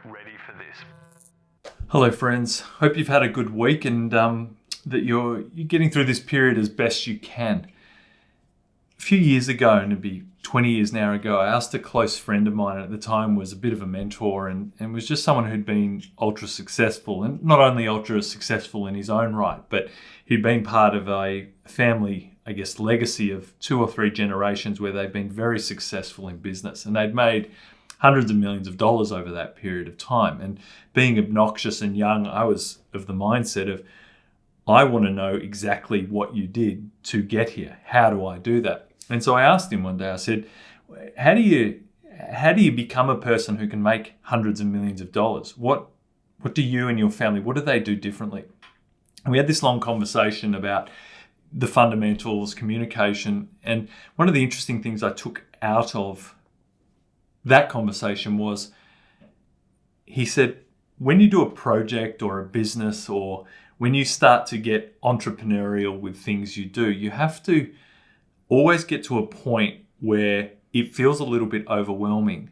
ready for this. Hello friends, hope you've had a good week and that you're getting through this period as best you can. A few years ago, and it'd be 20 years now ago, I asked a close friend of mine, at the time was a bit of a mentor and was just someone who'd been ultra successful, and not only ultra successful in his own right, but he'd been part of a family, I guess, legacy of 2 or 3 generations where they've been very successful in business, and they'd made hundreds of millions of dollars over that period of time. And being obnoxious and young, I was of the mindset of, I want to know exactly what you did to get here. How do I do that? And so I asked him one day, I said, how do you become a person who can make hundreds of millions of dollars? What do you and your family, what do they do differently? And we had this long conversation about the fundamentals, communication. And one of the interesting things I took out of that conversation was, he said, when you do a project or a business, or when you start to get entrepreneurial with things you do, you have to always get to a point where it feels a little bit overwhelming.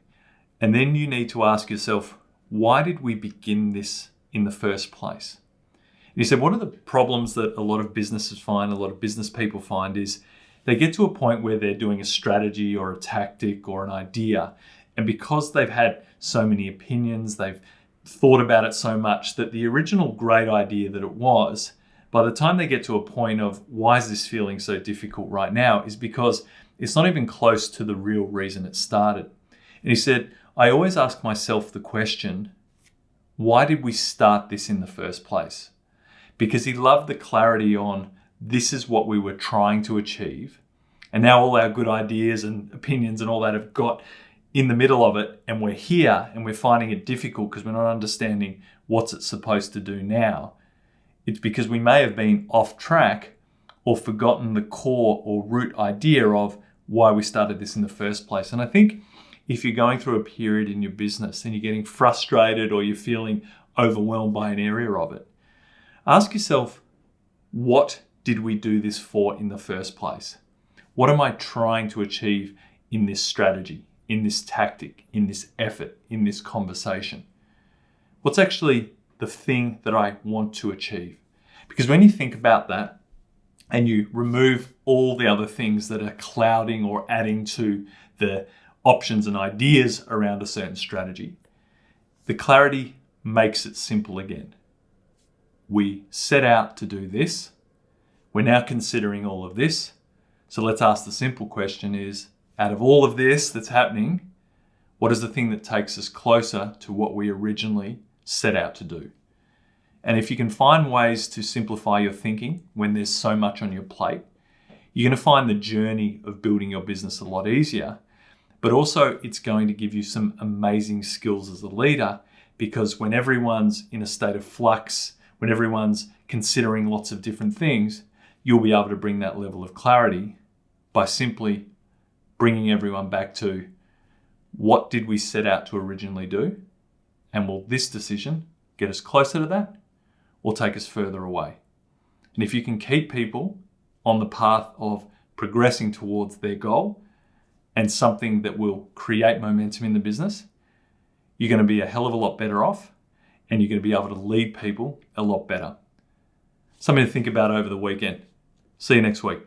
And then you need to ask yourself, why did we begin this in the first place? And he said, one of the problems that a lot of businesses find, a lot of business people find, is they get to a point where they're doing a strategy or a tactic or an idea. And because they've had so many opinions, they've thought about it so much, that the original great idea that it was, by the time they get to a point of, why is this feeling so difficult right now, is because it's not even close to the real reason it started. And he said, I always ask myself the question, why did we start this in the first place? Because he loved the clarity on, this is what we were trying to achieve. And now all our good ideas and opinions and all that have got in the middle of it, and we're here and we're finding it difficult because we're not understanding what's it supposed to do now. It's because we may have been off track or forgotten the core or root idea of why we started this in the first place. And I think if you're going through a period in your business and you're getting frustrated or you're feeling overwhelmed by an area of it, ask yourself, what did we do this for in the first place? What am I trying to achieve in this strategy, in this tactic, in this effort, in this conversation? What's actually the thing that I want to achieve? Because when you think about that and you remove all the other things that are clouding or adding to the options and ideas around a certain strategy, the clarity makes it simple again. We set out to do this. We're now considering all of this. So let's ask the simple question is, out of all of this that's happening, what is the thing that takes us closer to what we originally set out to do? And if you can find ways to simplify your thinking when there's so much on your plate, you're going to find the journey of building your business a lot easier. But also it's going to give you some amazing skills as a leader, because when everyone's in a state of flux, when everyone's considering lots of different things, you'll be able to bring that level of clarity by simply bringing everyone back to, what did we set out to originally do? And will this decision get us closer to that or take us further away? And if you can keep people on the path of progressing towards their goal and something that will create momentum in the business, you're going to be a hell of a lot better off, and you're going to be able to lead people a lot better. Something to think about over the weekend. See you next week.